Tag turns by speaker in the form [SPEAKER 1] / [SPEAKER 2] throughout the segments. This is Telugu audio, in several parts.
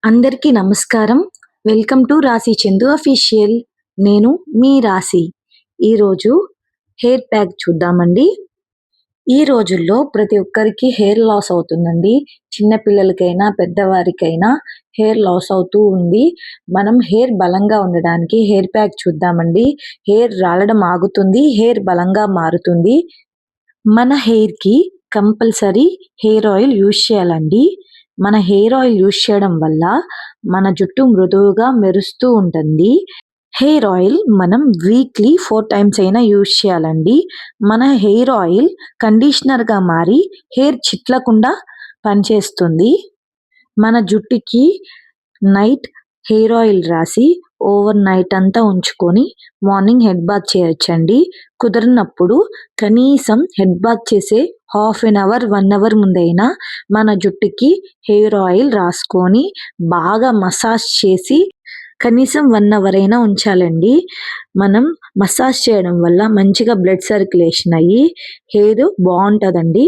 [SPEAKER 1] అందరికీ నమస్కారం. వెల్కమ్ టు రాశి చందు అఫీషియల్. నేను మీ రాశి. ఈరోజు హెయిర్ ప్యాక్ చూద్దామండి. ఈ రోజుల్లో ప్రతి ఒక్కరికి హెయిర్ లాస్ అవుతుందండి. చిన్న పిల్లలకైనా, పెద్దవారికైనా హెయిర్ లాస్ అవుతూ ఉంది. మనం హెయిర్ బలంగా ఉండడానికి హెయిర్ ప్యాక్ చూద్దామండి. హెయిర్ రాలడం ఆగుతుంది. హెయిర్ బలంగా మారుతుంది. మన హెయిర్‌కి కంపల్సరీ హెయిర్ ఆయిల్ యూజ్ చేయాలండి. మన హెయిర్ ఆయిల్ యూజ్ చేయడం వల్ల మన జుట్టు మృదువుగా మెరుస్తూ ఉంటుంది. హెయిర్ ఆయిల్ మనం వీక్లీ 4 టైమ్స్ అయినా యూజ్ చేయాలండి. మన హెయిర్ ఆయిల్ కండిషనర్‌గా మారి హెయిర్ చిట్లకుండా పనిచేస్తుంది. మన జుట్టుకి నైట్ హెయిర్ ఆయిల్ రాసి ఓవర్ నైట్ అంతా ఉంచుకొని మార్నింగ్ హెడ్ బాత్ చేయొచ్చండి. కుదరనప్పుడు కనీసం హెడ్ బాత్ చేసే హాఫ్ ఎన్ అవర్, 1 అవర్ ముందైనా మన జుట్టుకి హెయిర్ ఆయిల్ రాసుకొని బాగా మసాజ్ చేసి కనీసం 1 అవర్ అయినా ఉంచాలండి. మనం మసాజ్ చేయడం వల్ల మంచిగా బ్లడ్ సర్క్యులేషన్ అయ్యి హెయిర్ బావుంటదండి.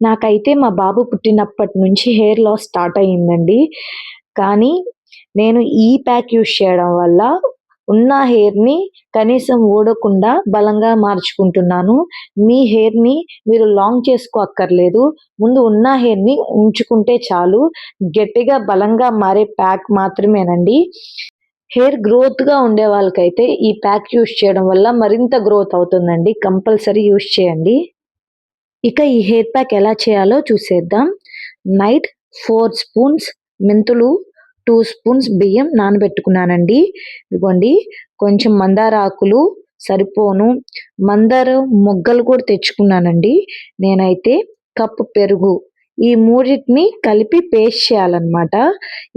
[SPEAKER 1] నాకైతే మా బాబు పుట్టినప్పటి నుంచి హెయిర్ లాస్ స్టార్ట్ అయిందండి. కానీ నేను ఈ ప్యాక్ యూజ్ చేయడం వల్ల ఉన్న హెయిర్‌ని కనీసం ఊడకుండా బలంగా మార్చుకుంటున్నాను. మీ హెయిర్‌ని మీరు లాంగ్ చేసుకోక్కర్లేదు. ముందు ఉన్న హెయిర్‌ని ఉంచుకుంటే చాలు. గట్టిగా బలంగా మారే ప్యాక్ మాత్రమేనండి. హెయిర్ గ్రోత్‌గా ఉండే వాళ్ళకైతే ఈ ప్యాక్ యూజ్ చేయడం వల్ల మరింత గ్రోత్ అవుతుందండి. కంపల్సరీ యూజ్ చేయండి. ఇక ఈ హెయిర్ ప్యాక్ ఎలా చేయాలో చూసేద్దాం. నైట్ 4 స్పూన్స్ మెంతులు, 2 స్పూన్స్ బియ్యం నానబెట్టుకున్నానండి. ఇదిగోండి కొంచెం మందార ఆకులు సరిపోను. మందార మొగ్గలు కూడా తెచ్చుకున్నానండి. నేనైతే కప్పు పెరుగు. ఈ మూడిటిని కలిపి పేస్ట్ చేయాలన్నమాట.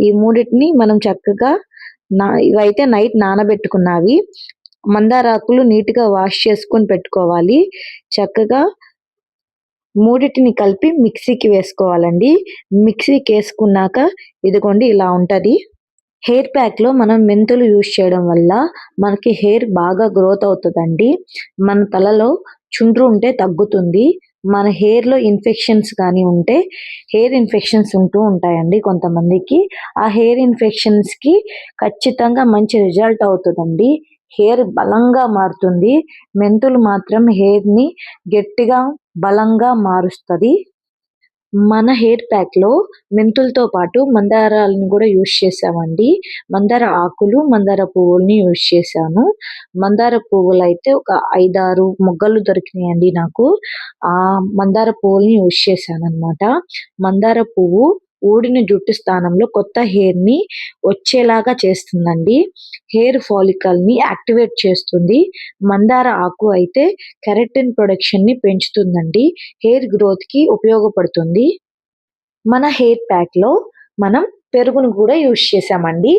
[SPEAKER 1] ఈ మూడిటిని మనం చక్కగా ఇవైతే నైట్ నానబెట్టుకున్నవి. మందార ఆకులు నీట్‌గా వాష్ చేసుకొని పెట్టుకోవాలి. చక్కగా మూడిటిని కలిపి మిక్సీకి వేసుకోవాలండి. మిక్సీకేసుకున్నాక ఇదిగోండి ఇలా ఉంటది. హెయిర్ ప్యాక్‌లో మనం మెంతులు యూజ్ చేయడం వల్ల మనకి హెయిర్ బాగా గ్రోత్ అవుతదండి. మన తలలో చుండ్రు ఉంటే తగ్గుతుంది. మన హెయిర్‌లో ఇన్ఫెక్షన్స్ గాని ఉంటే హెయిర్ ఇన్ఫెక్షన్స్ ఉంటూ ఉంటాయండి కొంతమందికి. ఆ హెయిర్ ఇన్ఫెక్షన్స్‌కి ఖచ్చితంగా మంచి రిజల్ట్ అవుతదండి. హెయిర్ బలంగా మారుతుంది. మెంతులు మాత్రం హెయిర్‌ని గట్టిగా, బలంగా మారుస్తది. మన హెయిర్ ప్యాక్‌లో మెంతులతో పాటు మందారాలను గూడా యూజ్ చేశామండి. మందార ఆకులు, మందార పువ్వుల్ని యూజ్ చేశాను. మందార పువ్వులైతే ఒక 5, 6 మొగ్గలు దొరికినాయండి నాకు. ఆ మందార పువ్వుల్ని యూజ్ చేశాననమాట. మందార పువ్వు ఊడిన జుట్టు స్థానంలో కొత్త హెయిర్‌ని వచ్చేలాగా చేస్తుందండి. హెయిర్ ఫాలికల్‌ని యాక్టివేట్ చేస్తుంది. మందార ఆకు అయితే కెరటిన్ ప్రొడక్షన్‌ని పెంచుతుందండి. హెయిర్ గ్రోత్‌కి ఉపయోగపడుతుంది. మన హెయిర్ ప్యాక్‌లో మనం పెరుగును గూడా యూజ్ చేశామండి.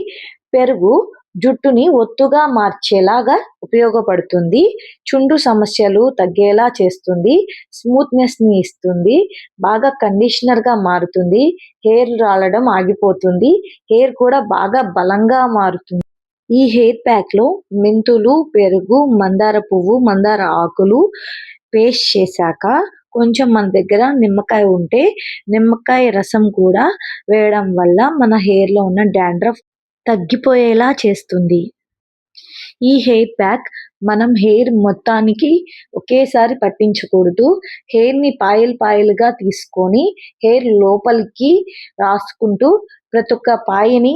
[SPEAKER 1] పెరుగు జుట్టుని ఒత్తుగా మార్చేలాగా ఉపయోగపడుతుంది. చుండ్రు సమస్యలు తగ్గేలా చేస్తుంది. స్మూత్‌నెస్‌ని ఇస్తుంది. బాగా కండిషనర్‌గా మారుతుంది. హెయిర్ రాలడం ఆగిపోతుంది. హెయిర్ కూడా బాగా బలంగా మారుతుంది. ఈ హెయిర్ ప్యాక్‌లో మెంతులు, పెరుగు, మందార పువ్వు, మందార ఆకులు పేస్ట్ చేశాక కొంచెం మన దగ్గర నిమ్మకాయ ఉంటే నిమ్మకాయ రసం కూడా వేయడం వల్ల మన హెయిర్‌లో ఉన్న డాండ్రఫ్ తగ్గిపోయేలా చేస్తుంది. ఈ హెయిర్ ప్యాక్ మనం హెయిర్ మొత్తానికి ఒకేసారి పట్టించకూడదు. హెయిర్‌ని పాయలు పాయలుగా తీసుకొని హెయిర్ లోపలికి రాసుకుంటూ ప్రతి ఒక్క పాయని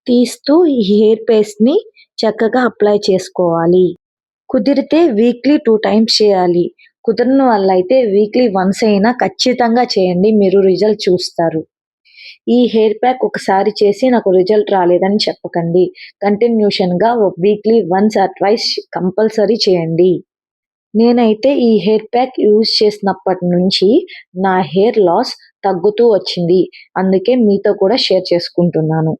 [SPEAKER 1] తీస్తూ ఈ హెయిర్ పేస్ట్‌ని చక్కగా అప్లై చేసుకోవాలి. కుదిరితే వీక్లీ 2 టైమ్స్ చేయాలి. కుదరని వాళ్ళైతే వీక్లీ వన్స్ అయినా ఖచ్చితంగా చేయండి. మీరు రిజల్ట్ చూస్తారు. ఈ హెయిర్ ప్యాక్ ఒకసారి చేసి నాకు రిజల్ట్ రాలేదని చెప్పకండి. కంటిన్యూషన్‌గా weekly once or twice compulsory చేయండి. నేనైతే ఈ హెయిర్ ప్యాక్ యూజ్ చేసినప్పటి నుంచి నా హెయిర్ లాస్ తగ్గుతూ వచ్చింది. అందుకే మీతో కూడా షేర్ చేసుకుంటున్నాను.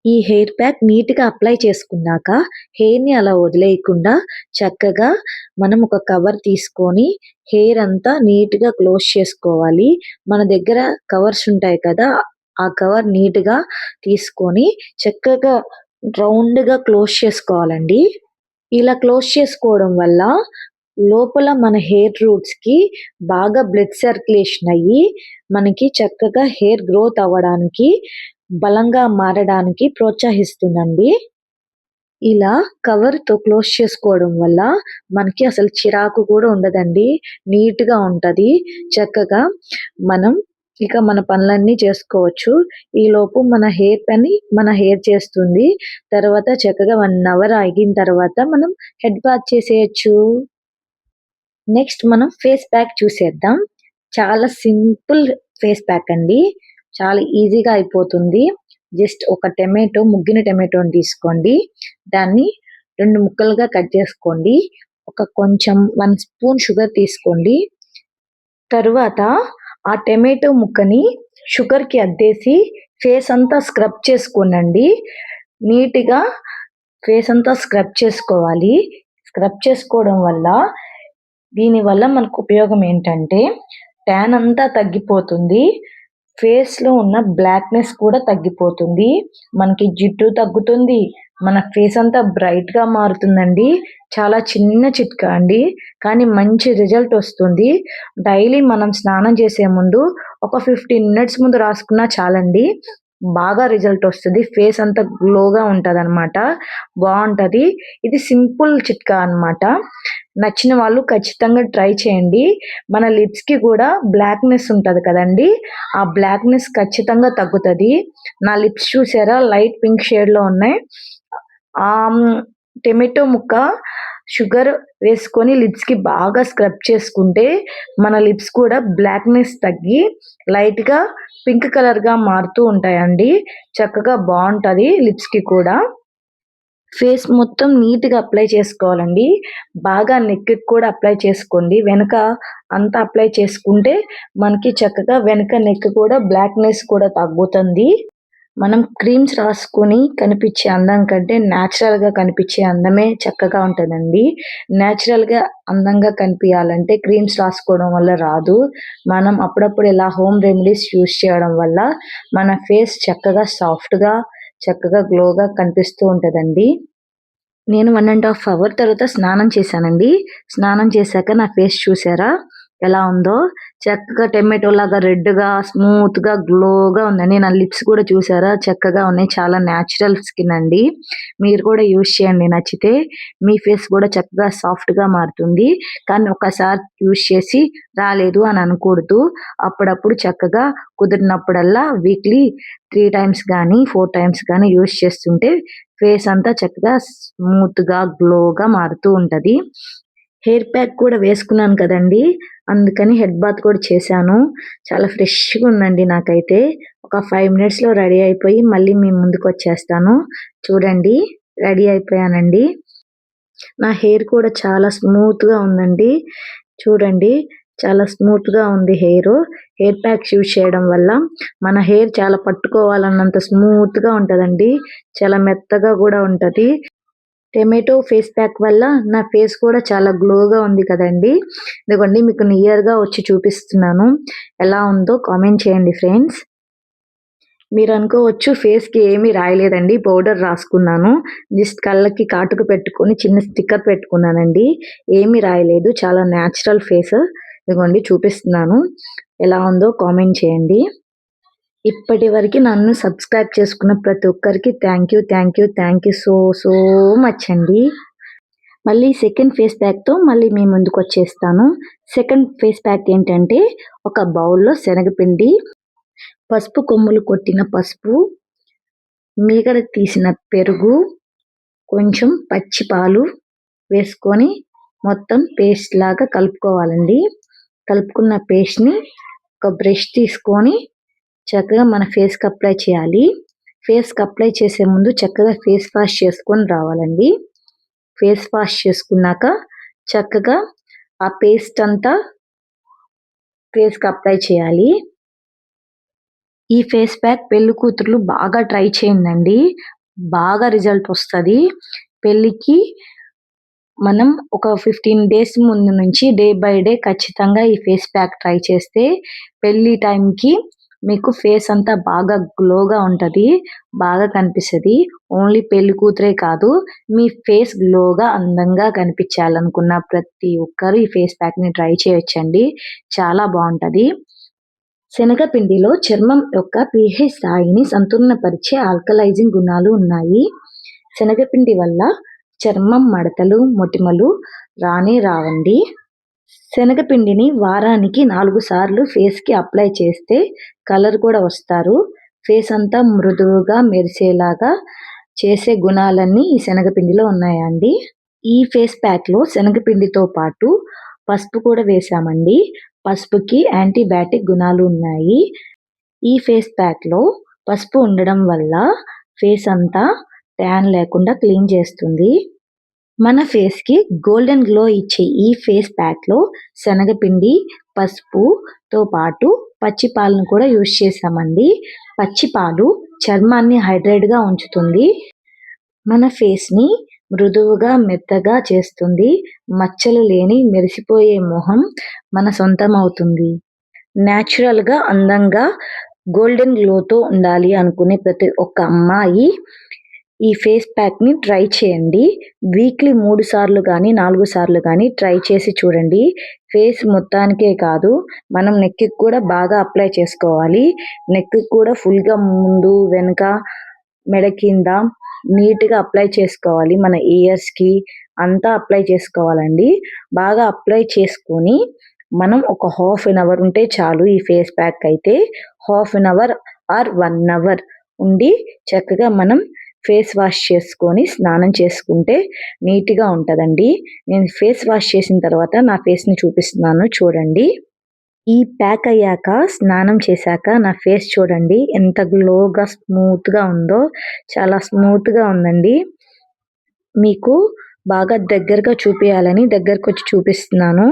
[SPEAKER 1] ఈ హెయిర్ ప్యాక్ నీట్‌గా అప్లై చేసుకున్నాక హెయిర్‌ని అలా వదిలేయకుండా చక్కగా మనం ఒక కవర్ తీసుకొని హెయిర్ అంతా నీట్‌గా క్లోజ్ చేసుకోవాలి. మన దగ్గర కవర్స్ ఉంటాయి కదా! ఆ కవర్ నీట్‌గా తీసుకొని చక్కగా రౌండ్‌గా క్లోజ్ చేసుకోవాలండి. ఇలా క్లోజ్ చేసుకోవడం వల్ల లోపల మన హెయిర్ రూట్స్‌కి బాగా బ్లడ్ సర్క్యులేషన్ అయ్యి మనకి చక్కగా హెయిర్ గ్రోత్ అవ్వడానికి బలంగా మారడానికి ప్రోత్సహిస్తుందండి. ఇలా కవర్‌తో క్లోజ్ చేసుకోవడం వల్ల మనకి అసలు చిరాకు కూడా ఉండదండి. నీట్‌గా ఉంటది. చక్కగా మనం ఇక మన పనులన్నీ చేసుకోవచ్చు. ఈలోపు మన హెయిర్ చేస్తుంది. తర్వాత చక్కగా 1 అవర్ ఆగిన తర్వాత మనం హెడ్ బాత్ చేసేయొచ్చు. నెక్స్ట్ మనం ఫేస్ ప్యాక్ చూసేద్దాం. చాలా సింపుల్ ఫేస్ ప్యాక్ అండి. చాలా ఈజీగా అయిపోతుంది. జస్ట్ ఒక ముగ్గిన టమాటోని తీసుకోండి. దాన్ని 2 ముక్కలుగా కట్ చేసుకోండి. కొంచెం 1 స్పూన్ షుగర్ తీసుకోండి. తరువాత ఆ టమాటో ముక్కని షుగర్‌కి అద్దేసి ఫేస్ అంతా స్క్రబ్ చేసుకోనండి. నీట్‌గా ఫేస్ అంతా స్క్రబ్ చేసుకోవాలి. స్క్రబ్ చేసుకోవడం వల్ల దీనివల్ల మనకు ఉపయోగం ఏంటంటే ట్యాన్ అంతా తగ్గిపోతుంది. ఫేస్‌లో ఉన్న బ్లాక్‌నెస్ కూడా తగ్గిపోతుంది. మనకి జిడ్డు తగ్గుతుంది. మన ఫేస్ అంతా బ్రైట్‌గా మారుతుందండి. చాలా చిన్న చిట్కా అండి. కానీ మంచి రిజల్ట్ వస్తుంది. డైలీ మనం స్నానం చేసే ముందు ఒక 15 మినిట్స్ ముందు రాసుకున్నా చాలండి. బాగా రిజల్ట్ వస్తది. ఫేస్ అంతా గ్లోగా ఉంటదనమాట. బావుంటది. ఇది సింపుల్ చిట్కా అన్నమాట. నచ్చిన వాళ్ళు ఖచ్చితంగా ట్రై చేయండి. మన లిప్స్‌కి కూడా బ్లాక్‌నెస్ ఉంటది కదండీ! ఆ బ్లాక్‌నెస్ ఖచ్చితంగా తగ్గుతది. నా లిప్స్ చూసారా లైట్ పింక్ షేడ్‌లో ఉన్నాయి. టమాటో ముక్క, షుగర్ వేసుకొని లిప్స్‌కి బాగా స్క్రబ్ చేసుకుంటే మన లిప్స్ కూడా బ్లాక్‌నెస్ తగ్గి లైట్‌గా పింక్ కలర్‌గా మారుతూ ఉంటాయండి. చక్కగా బావుంటది లిప్స్‌కి కూడా. ఫేస్ మొత్తం నీట్‌గా అప్లై చేసుకోవాలండి. బాగా నెక్‌కి కూడా అప్లై చేసుకోండి. వెనక అంతా అప్లై చేసుకుంటే మనకి చక్కగా వెనక నెక్ కూడా బ్లాక్‌నెస్ కూడా తగ్గుతుంది. మనం క్రీమ్స్ రాసుకొని కనిపించే అందం కంటే నేచురల్‌గా కనిపించే అందమే చక్కగా ఉంటదండి. నేచురల్‌గా అందంగా కనిపియాలంటే క్రీమ్స్ రాసుకోవడం వల్ల రాదు. మనం అప్పుడప్పుడు ఇలా హోమ్ రెమెడీస్ యూజ్ చేయడం వల్ల మన ఫేస్ చక్కగా సాఫ్ట్‌గా, చక్కగా గ్లోగా కనిపిస్తూ ఉంటదండి. నేను 1 అవర్ తర్వాత స్నానం చేశానండి. స్నానం చేశాక నా ఫేస్ చూసారా ఎలా ఉందో? చక్కగా టమాటోలాగా రెడ్‌గా, స్మూత్‌గా, గ్లోగా ఉందండి. నా లిప్స్ కూడా చూసారా చక్కగా ఉన్నాయి. చాలా నేచురల్ స్కిన్ అండి. మీరు కూడా యూజ్ చేయండి నచ్చితే. మీ ఫేస్ కూడా చక్కగా సాఫ్ట్‌గా మారుతుంది. కానీ ఒకసారి యూజ్ చేసి రాలేదు అని అనకూడదు. అప్పుడప్పుడు చక్కగా కుదిరినప్పుడల్లా వీక్లీ 3 టైమ్స్ గానీ, 4 టైమ్స్ గానీ యూజ్ చేస్తుంటే ఫేస్ అంతా చక్కగా స్మూత్‌గా, గ్లోగా మారుతూ ఉంటది. హెయిర్ ప్యాక్ కూడా వేసుకున్నాను కదండీ! అందుకని హెడ్ బాత్ కూడా చేశాను. చాలా ఫ్రెష్‌గా ఉందండి నాకైతే. ఒక 5 మినిట్స్‌లో రెడీ అయిపోయి మళ్ళీ మీ ముందుకొచ్చేస్తాను. చూడండి రెడీ అయిపోయానండి. నా హెయిర్ కూడా చాలా స్మూత్‌గా ఉందండి. చూడండి చాలా స్మూత్‌గా ఉంది హెయిరు. హెయిర్ ప్యాక్స్ యూజ్ చేయడం వల్ల మన హెయిర్ చాలా పట్టుకోవాలన్నంత స్మూత్‌గా ఉంటదండి. చాలా మెత్తగా గూడా ఉంటది. టమాటో ఫేస్ ప్యాక్ వల్ల నా ఫేస్ కూడా చాలా గ్లోగా ఉంది కదండీ! ఇదిగోండి మీకు నియర్‌గా వచ్చి చూపిస్తున్నాను. ఎలా ఉందో కామెంట్ చేయండి ఫ్రెండ్స్. మీరనుకోవచ్చు ఫేస్‌కి ఏమీ రాయలేదండి. పౌడర్ రాసుకున్నాను. జస్ట్ కళ్ళకి కాటుక పెట్టుకొని చిన్న స్టిక్కర్ పెట్టుకున్నానండి. ఏమీ రాయలేదు. చాలా నేచురల్ ఫేస్. ఇదిగోండి చూపిస్తున్నాను. ఎలా ఉందో కామెంట్ చేయండి. ఇప్పటివరకి నన్ను సబ్స్క్రైబ్ చేసుకున్న ప్రతి ఒక్కరికి థ్యాంక్ యూ సో మచ్ అండి. మళ్ళీ సెకండ్ ఫేస్ ప్యాక్‌తో మళ్ళీ మీ ముందుకొచ్చేస్తాను. సెకండ్ ఫేస్ ప్యాక్ ఏంటంటే ఒక బౌల్‌లో శనగపిండి, పసుపు కొమ్ములు కొట్టిన పసుపు, మీగడ తీసిన పెరుగు, కొంచెం పచ్చి పాలు వేసుకొని మొత్తం పేస్ట్ లాగా కలుపుకోవాలండి. కలుపుకున్న పేస్ట్‌ని ఒక బ్రష్ తీసుకొని చక్కగా మన ఫేస్‌కి అప్లై చేయాలి. ఫేస్‌కి అప్లై చేసే ముందు చక్కగా ఫేస్ వాష్ చేసుకొని రావాలండి. ఫేస్ వాష్ చేసుకున్నాక చక్కగా ఆ పేస్ట్ అంతా ఫేస్‌కి అప్లై చేయాలి. ఈ ఫేస్ ప్యాక్ పెళ్లి కూతుర్లు బాగా ట్రై చేయండండి. బాగా రిజల్ట్ వస్తది. పెళ్ళికి మనం ఒక 15 డేస్ ముందు నుంచి డే బై డే ఖచ్చితంగా ఈ ఫేస్ ప్యాక్ ట్రై చేస్తే పెళ్లి టైంకి మీకు ఫేస్ అంతా బాగా గ్లోగా ఉంటది. బాగా కనిపిస్తది. ఓన్లీ పెళ్లి కూతురే కాదు, మీ ఫేస్ గ్లోగా అందంగా కనిపించాలనుకున్న ప్రతి ఒక్కరు ఈ ఫేస్ ప్యాక్‌ని ట్రై చేయొచ్చండి. చాలా బావుంటది. శనగపిండిలో చర్మం యొక్క pH స్థాయిని సంతులనపరిచే ఆల్కలైజింగ్ గుణాలు ఉన్నాయి. శనగపిండి వల్ల చర్మం మడతలు, మొటిమలు రావండి. శనగపిండిని వారానికి 4 సార్లు ఫేస్‌కి అప్లై చేస్తే కలర్ కూడా వస్తారు. ఫేస్ అంతా మృదువుగా మెరిసేలాగా చేసే గుణాలన్నీ ఈ శనగపిండిలో ఉన్నాయండి. ఈ ఫేస్ ప్యాక్‌లో శనగపిండితో పాటు పసుపు కూడా వేశామండి. పసుపుకి యాంటీబయాటిక్ గుణాలు ఉన్నాయి. ఈ ఫేస్ ప్యాక్‌లో పసుపు ఉండడం వల్ల ఫేస్ అంతా ట్యాన్ లేకుండా క్లీన్ చేస్తుంది. మన ఫేస్‌కి గోల్డెన్ గ్లో ఇచ్చే ఈ ఫేస్ ప్యాక్‌లో శనగపిండి, పసుపుతో పాటు పచ్చి పాలను కూడా యూజ్ చేశామండి. పచ్చి పాలు చర్మాన్ని హైడ్రేట్‌గా ఉంచుతుంది. మన ఫేస్‌ని మృదువుగా, మెత్తగా చేస్తుంది. మచ్చలు లేని మెరిసిపోయే మొహం మన సొంతమవుతుంది. న్యాచురల్‌గా, అందంగా, గోల్డెన్ గ్లోతో ఉండాలి అనుకునే ప్రతి ఒక్క అమ్మాయి ఈ ఫేస్ ప్యాక్‌ని ట్రై చేయండి. వీక్లీ 3 సార్లు గానీ, 4 సార్లు గానీ ట్రై చేసి చూడండి. ఫేస్ మొత్తానికే కాదు, మనం నెక్‌కి కూడా బాగా అప్లై చేసుకోవాలి. నెక్‌కి కూడా ఫుల్‌గా ముందు, వెనక, మెడ కింద నీట్‌గా అప్లై చేసుకోవాలి. మన ఇయర్స్‌కి అంతా అప్లై చేసుకోవాలండి. బాగా అప్లై చేసుకొని మనం ఒక హాఫ్ అన్ అవర్ ఉంటే చాలు. ఈ ఫేస్ ప్యాక్ అయితే half an hour or 1 hour ఉండి చక్కగా మనం ఫేస్ వాష్ చేసుకొని స్నానం చేసుకుంటే నీట్‌గా ఉంటదండి. నేను ఫేస్ వాష్ చేసిన తర్వాత నా ఫేస్‌ని చూపిస్తున్నాను చూడండి. ఈ ప్యాక్ అయ్యాక స్నానం చేశాక నా ఫేస్ చూడండి ఎంత గ్లోగా, స్మూత్‌గా ఉందో. చాలా స్మూత్‌గా ఉందండి. మీకు బాగా దగ్గరగా చూపియాలని దగ్గరకొచ్చి చూపిస్తున్నాను.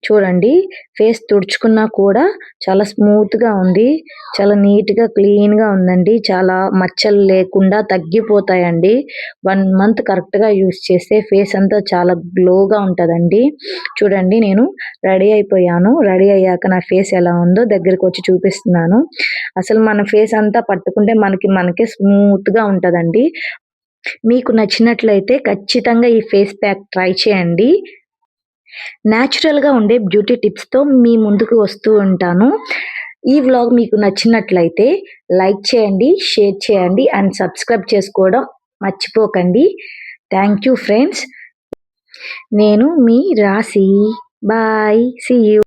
[SPEAKER 1] చూడండి ఫేస్ తుడుచుకున్నా కూడా చాలా స్మూత్‌గా ఉంది. చాలా నీట్‌గా, క్లీన్‌గా ఉందండి. చాలా మచ్చలు లేకుండా తగ్గిపోతాయండి. 1 మంత్ కరెక్ట్‌గా యూజ్ చేస్తే ఫేస్ అంతా చాలా గ్లోగా ఉంటదండి. చూడండి నేను రెడీ అయిపోయాను. రెడీ అయ్యాక నా ఫేస్ ఎలా ఉందో దగ్గరకొచ్చి చూపిస్తున్నాను. అసలు మన ఫేస్ అంతా పట్టుకుంటే మనకే స్మూత్‌గా ఉంటదండి. మీకు నచ్చినట్లయితే ఖచ్చితంగా ఈ ఫేస్ ప్యాక్ ట్రై చేయండి. న్యాచురల్‌గా ఉండే బ్యూటీ టిప్స్‌తో మీ ముందుకు వస్తూ ఉంటాను. ఈ వ్లాగ్ మీకు నచ్చినట్లయితే లైక్ చేయండి, షేర్ చేయండి అండ్ సబ్స్క్రైబ్ చేసుకోవడం మర్చిపోకండి. Thank you friends. నేను మీ రాశి. బాయ్. See you.